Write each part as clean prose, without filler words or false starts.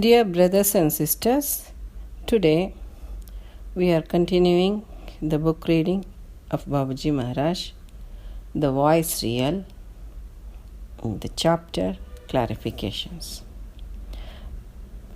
Dear brothers and sisters, today we are continuing the book reading of Babaji Maharaj, the VoiceReal, the chapter Clarifications.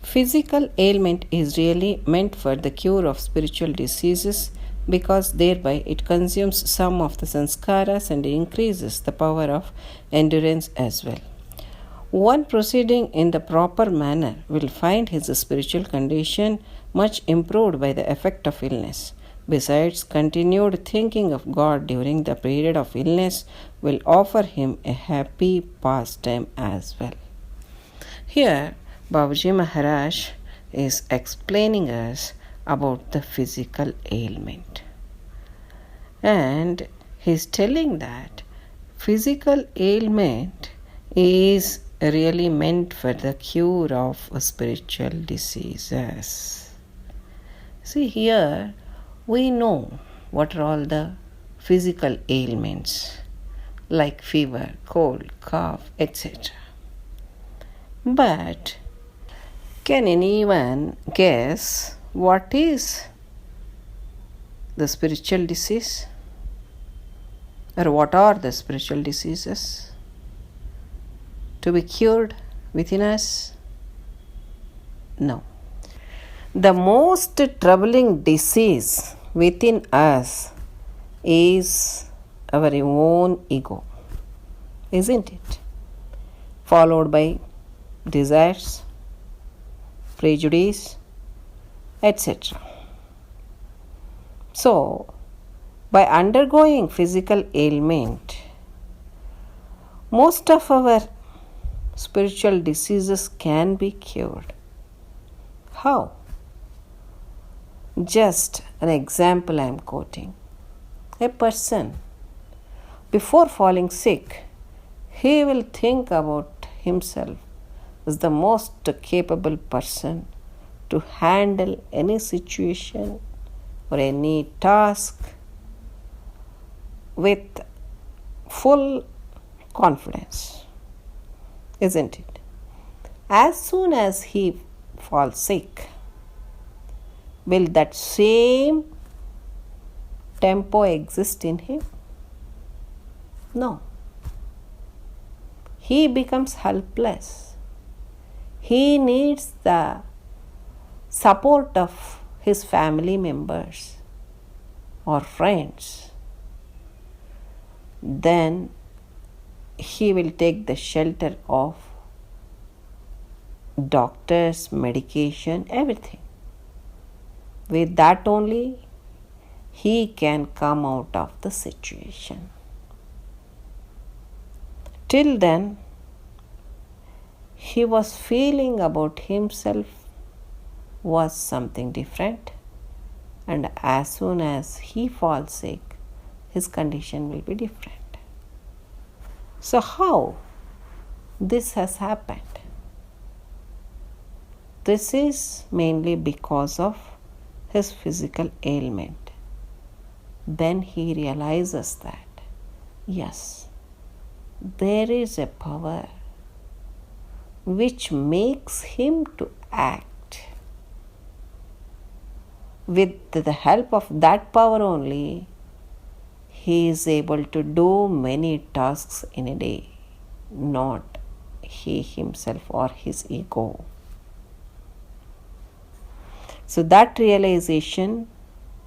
Physical ailment is really meant for the cure of spiritual diseases because thereby it consumes some of the sanskaras and increases the power of endurance as well. One proceeding in the proper manner will find his spiritual condition much improved by the effect of illness. Besides, continued thinking of God during the period of illness will offer him a happy pastime as well. Here, Babaji Maharaj is explaining us about the physical ailment. And he is telling that physical ailment is really meant for the cure of spiritual diseases. See, here we know what are all the physical ailments like fever, cold, cough, etc. But can anyone guess what is the spiritual disease? Or what are the spiritual diseases to be cured within us? No. The most troubling disease within us is our own ego, isn't it? Followed by desires, prejudice, etc. So, by undergoing physical ailment, most of our spiritual diseases can be cured. How? Just an example I am quoting. A person, before falling sick, he will think about himself as the most capable person to handle any situation or any task with full confidence, isn't it? As soon as he falls sick, will that same tempo exist in him? No. He becomes helpless. He needs the support of his family members or friends. Then he will take the shelter of doctors, medication, everything. With that only, he can come out of the situation. Till then, he was feeling about himself was something different, and as soon as he falls sick, his condition will be different. So how this has happened? This is mainly because of his physical ailment. Then he realizes that, yes, there is a power which makes him to act. With the help of that power only, he is able to do many tasks in a day, not he himself or his ego. So that realization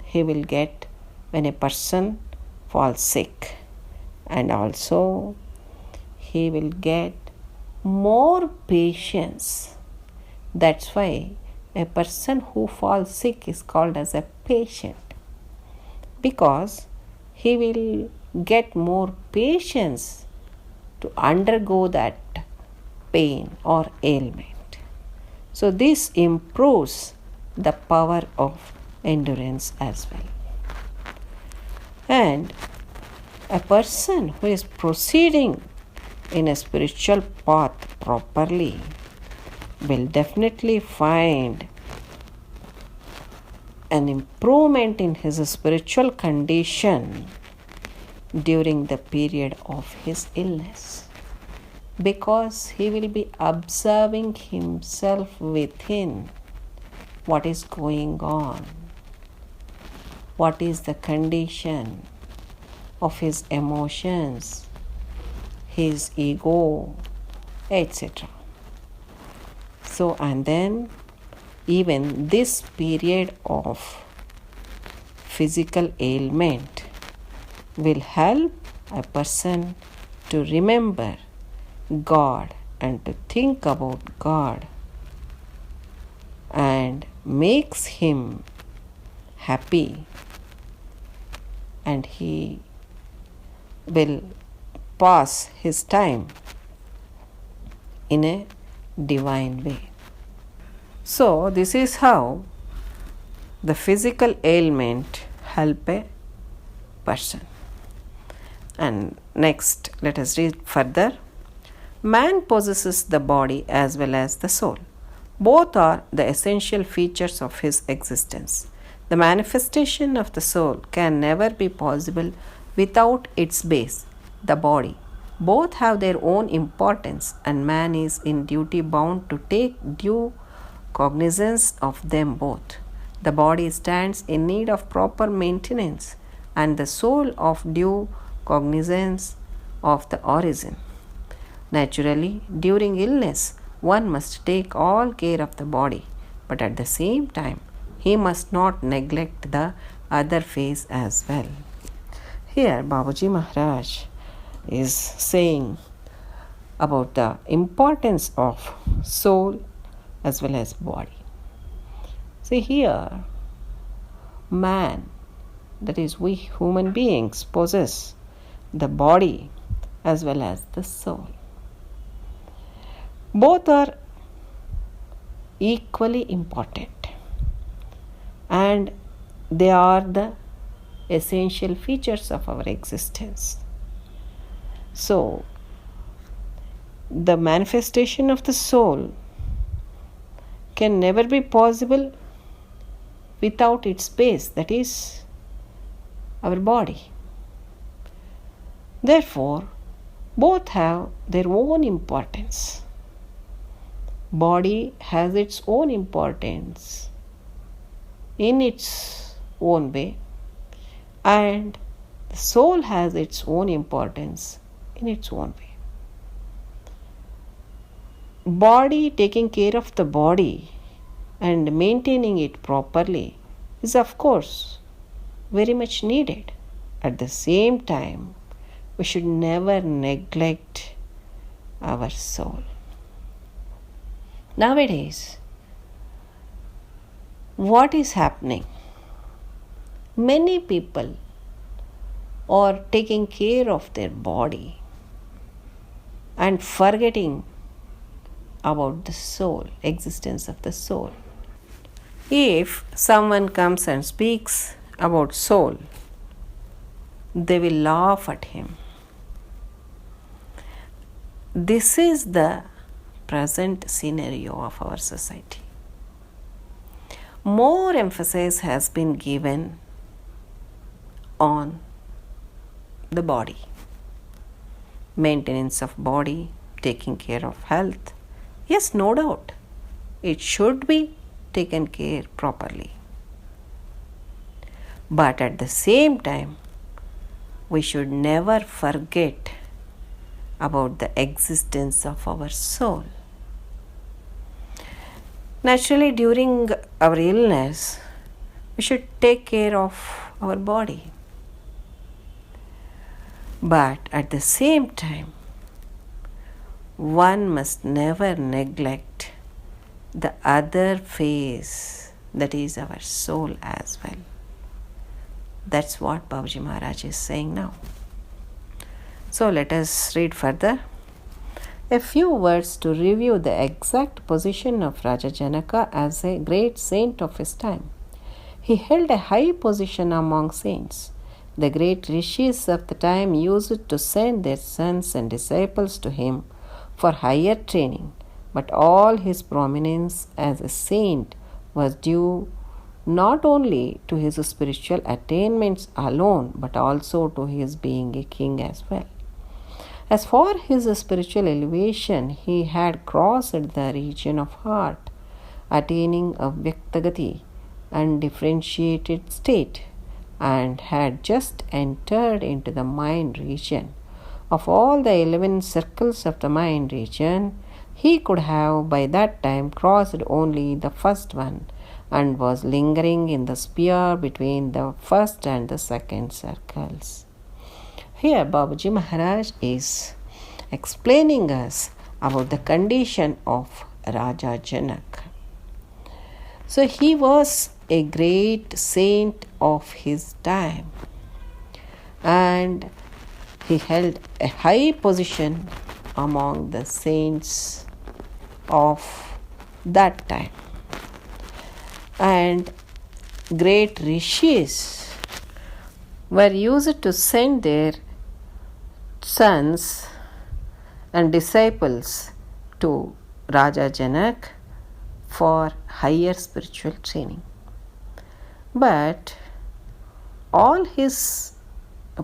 he will get when a person falls sick, and also he will get more patience. That's why a person who falls sick is called as a patient, because he will get more patience to undergo that pain or ailment. So this improves the power of endurance as well. And a person who is proceeding in a spiritual path properly will definitely find an improvement in his spiritual condition during the period of his illness. because he will be observing himself within what is going on, what is the condition of his emotions, his ego, etc. So, and then even this period of physical ailment will help a person to remember God and to think about God, and makes him happy, and he will pass his time in a divine way. So this is how the physical ailment help a person. And next, let us read further. Man possesses the body as well as the soul. Both are the essential features of his existence. The manifestation of the soul can never be possible without its base, the body. Both have their own importance, and man is in duty bound to take due cognizance of them both. The body stands in need of proper maintenance, and the soul of due cognizance of the origin. Naturally, during illness, one must take all care of the body, but at the same time, he must not neglect the other phase as well. Here, Babaji Maharaj is saying about the importance of soul as well as body. See here, man, that is we human beings, possess the body as well as the soul. Both are equally important, and they are the essential features of our existence. So, the manifestation of the soul can never be possible without its base, that is our body. Therefore, both have their own importance. Body has its own importance in its own way, and the soul has its own importance in its own way. Body, taking care of the body and maintaining it properly is of course very much needed. At the same time, we should never neglect our soul. Nowadays, what is happening? Many people are taking care of their body and forgetting about the soul, existence of the soul. If someone comes and speaks about soul, they will laugh at him. This is the present scenario of our society. More emphasis has been given on the body, maintenance of body, taking care of health. Yes, no doubt, it should be taken care properly. But at the same time, we should never forget about the existence of our soul. Naturally, during our illness, we should take care of our body. But at the same time, one must never neglect the other phase, that is our soul as well. That's what Babaji Maharaj is saying now. So let us read further. A few words to review the exact position of Raja Janaka as a great saint of his time. He held a high position among saints. The great rishis of the time used to send their sons and disciples to him for higher training, but all his prominence as a saint was due not only to his spiritual attainments alone, but also to his being a king as well. As for his spiritual elevation, he had crossed the region of heart, attaining a Vyaktagati, undifferentiated state, and had just entered into the mind region. Of all the 11 circles of the mind region, he could have by that time crossed only the first one and was lingering in the sphere between the first and the second circles. Here, Babaji Maharaj is explaining us about the condition of Raja Janak. So, he was a great saint of his time and he held a high position among the saints of that time. And great rishis were used to send their sons and disciples to Raja Janak for higher spiritual training. But all his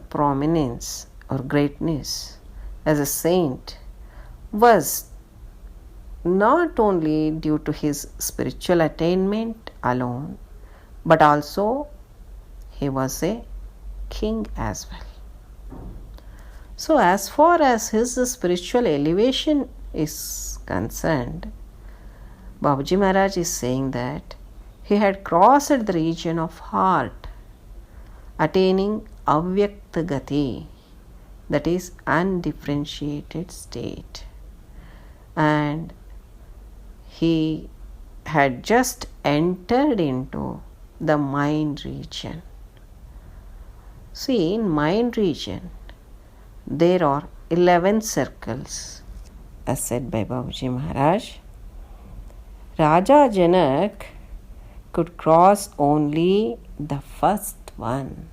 prominence or greatness as a saint was not only due to his spiritual attainment alone, but also he was a king as well. So, as far as his spiritual elevation is concerned, Babaji Maharaj is saying that he had crossed the region of heart, attaining Avyaktagati, that is undifferentiated state, and he had just entered into the mind region. See, in mind region, there are 11 circles, as said by Babaji Maharaj. Raja Janak could cross only the first one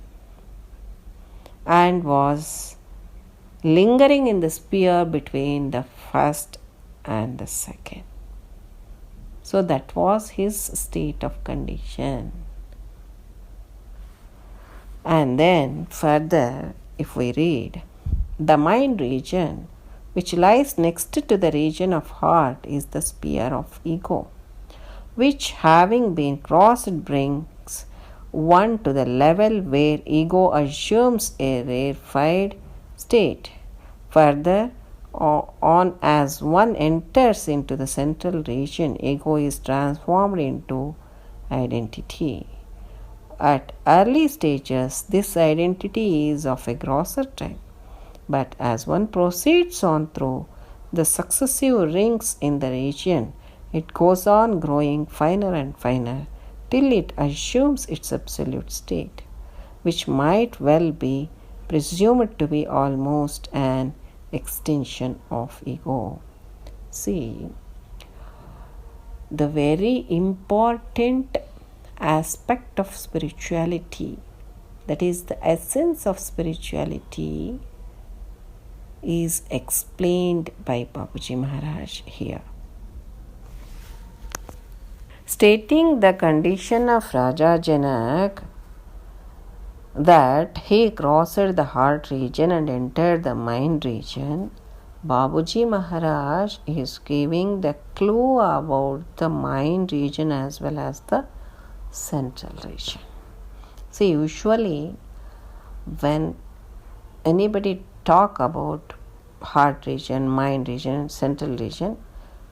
and was lingering in the sphere between the first and the second. So that was his state of condition. And then further, if we read, the mind region, which lies next to the region of heart, is the sphere of ego, which having been crossed brings one to the level where ego assumes a rarefied state. Further on, as one enters into the central region, ego is transformed into identity. At early stages, this identity is of a grosser type. But as one proceeds on through the successive rings in the region, it goes on growing finer and finer till it assumes its absolute state, which might well be presumed to be almost an extension of ego. See, the very important aspect of spirituality, that is the essence of spirituality, is explained by Babaji Maharaj here. Stating the condition of Raja Janak, that he crossed the heart region and entered the mind region, Babaji Maharaj is giving the clue about the mind region as well as the central region. See, usually when anybody talk about heart region, mind region, central region,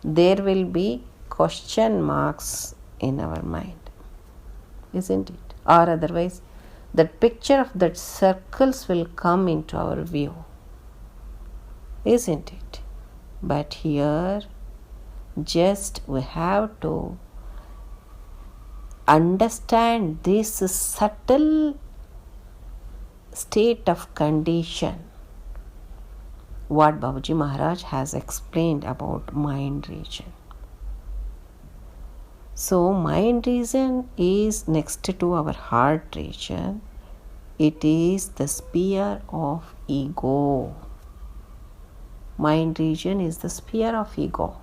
there will be question marks in our mind, isn't it? Or otherwise, that picture of that circles will come into our view, isn't it? But here, just we have to understand this subtle state of condition, what Babaji Maharaj has explained about mind region. So, mind region is next to our heart region. It is the sphere of ego. Mind region is the sphere of ego,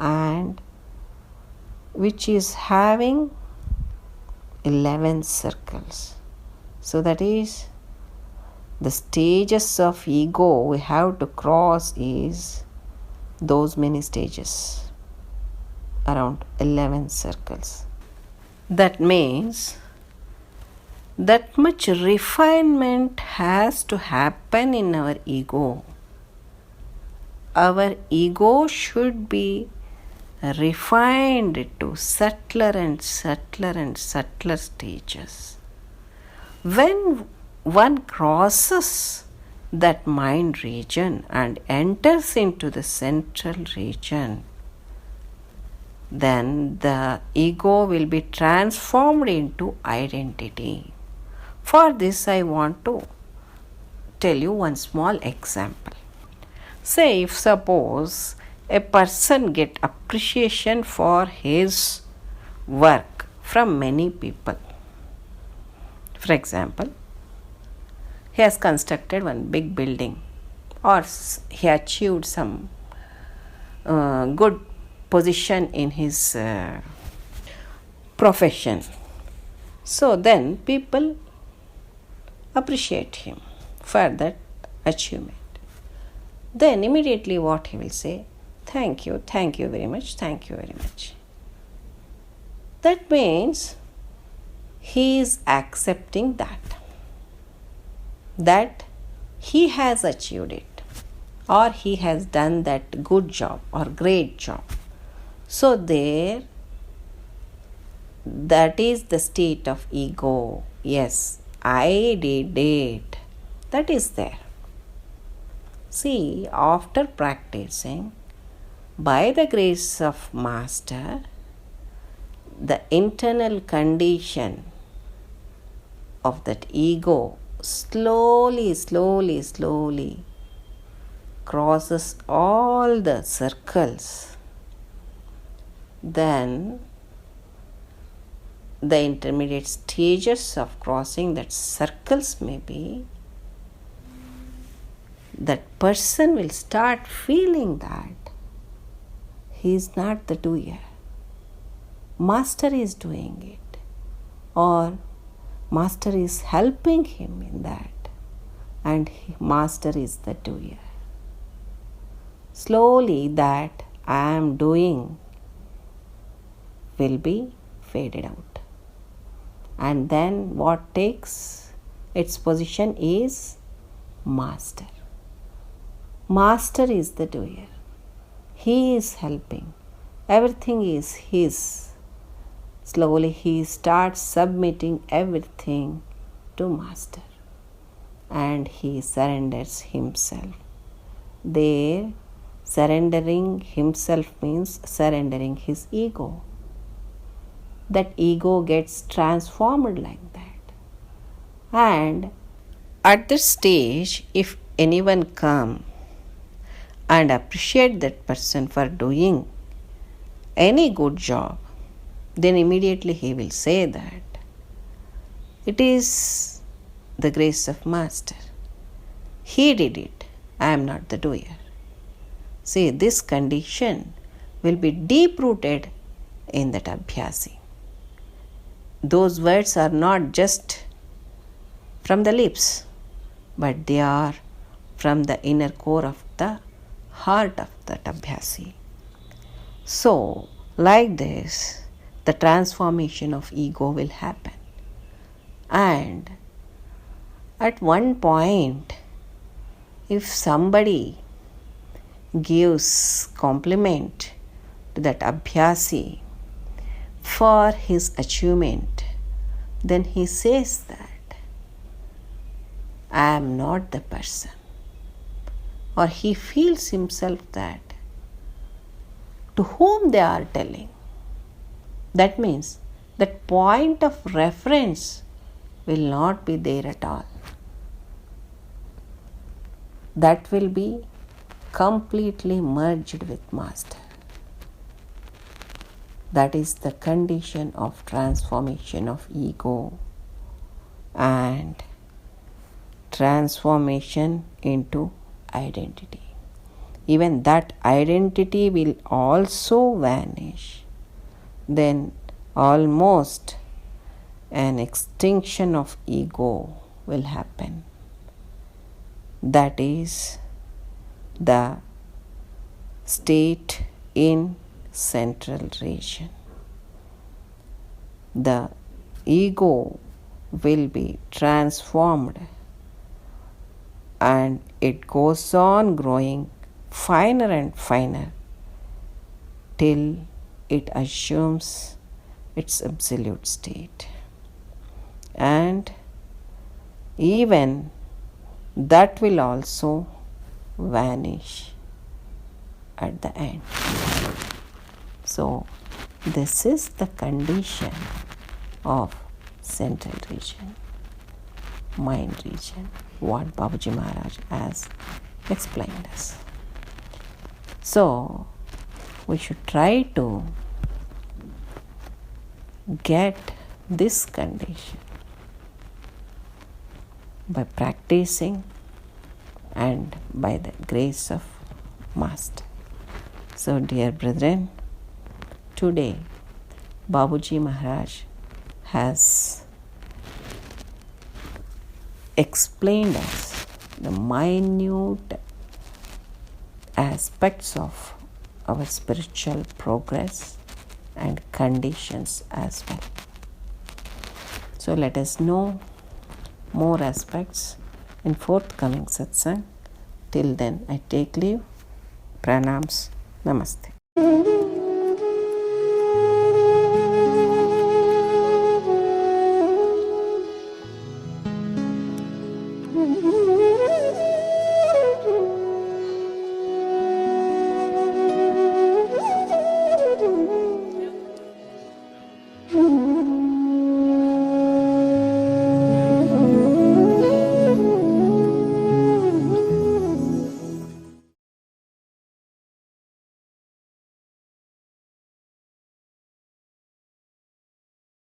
and which is having 11 circles. So that is The stages of ego we have to cross is those many stages, around 11 circles. That means that much refinement has to happen in our ego. Our ego should be refined to subtler and subtler and subtler stages. When one crosses that mind region and enters into the central region, then the ego will be transformed into identity. For this, I want to tell you one small example. Say, if suppose a person get appreciation for his work from many people. For example, he has constructed one big building, or he achieved some good position in his profession. So then people appreciate him for that achievement. Then immediately what he will say, thank you very much, thank you very much. That means he is accepting that he has achieved it, or he has done that good job or great job. So there, that is the state of ego. Yes, I did it. That is there. See, after practicing, by the grace of Master, the internal condition of that ego slowly crosses all the circles. Then the intermediate stages of crossing that circles may be, that person will start feeling that he is not the doer. Master is doing it, or Master is helping him in that, and Master is the doer. Slowly that I am doing will be faded out. And then what takes its position is Master. Master is the doer. He is helping. Everything is his. Slowly he starts submitting everything to Master, and he surrenders himself. There, surrendering himself means surrendering his ego. That ego gets transformed like that. And at this stage, if anyone come and appreciate that person for doing any good job, then immediately he will say that it is the grace of Master. He did it. I am not the doer. See, this condition will be deep-rooted in that abhyasi. Those words are not just from the lips, but they are from the inner core of the heart of that abhyasi. So, like this, the transformation of ego will happen. And at one point, if somebody gives compliment to that abhyasi for his achievement, then he says that I am not the person. Or he feels himself that to whom they are telling. That means that point of reference will not be there at all. That will be completely merged with Master. That is the condition of transformation of ego and transformation into identity. Even that identity will also vanish. Then almost an extinction of ego will happen. that is the state in central region. The ego will be transformed and it goes on growing finer and finer till it assumes its absolute state. And even that will also vanish at the end. So, this is the condition of central region, mind region, what Babaji Maharaj has explained us. So, we should try to get this condition by practicing and by the grace of Master. So, dear brethren, today Babuji Maharaj has explained us the minute aspects of our spiritual progress and conditions as well. So let us know more aspects in forthcoming satsang. Till then, I take leave. Pranams. Namaste.